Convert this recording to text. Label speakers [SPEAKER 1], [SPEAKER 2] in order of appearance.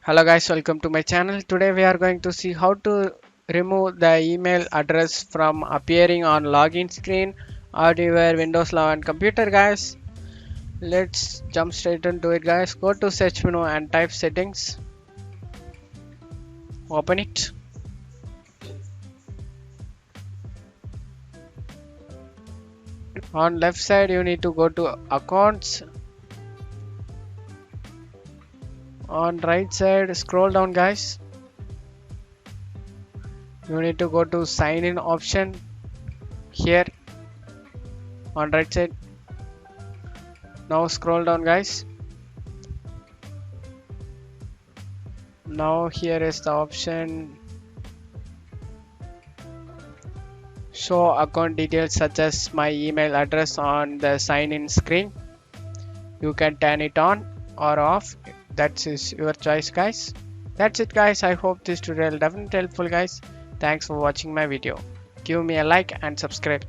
[SPEAKER 1] Hello guys, welcome to my channel. Today we are going to see how to remove the email address from appearing on login screen on your Windows 11 computer guys. Let's jump straight into it guys. Go to search menu and type settings. Open it. On left side you need to go to accounts. On right side scroll down guys. You need to go to sign in option here on right side. Now scroll down guys. Now here is the option show account details such as my email address on the sign in screen. You can turn it on or off. That is your choice guys. That's it guys. I hope this tutorial definitely helpful guys. Thanks for watching my video. Give me a like and subscribe.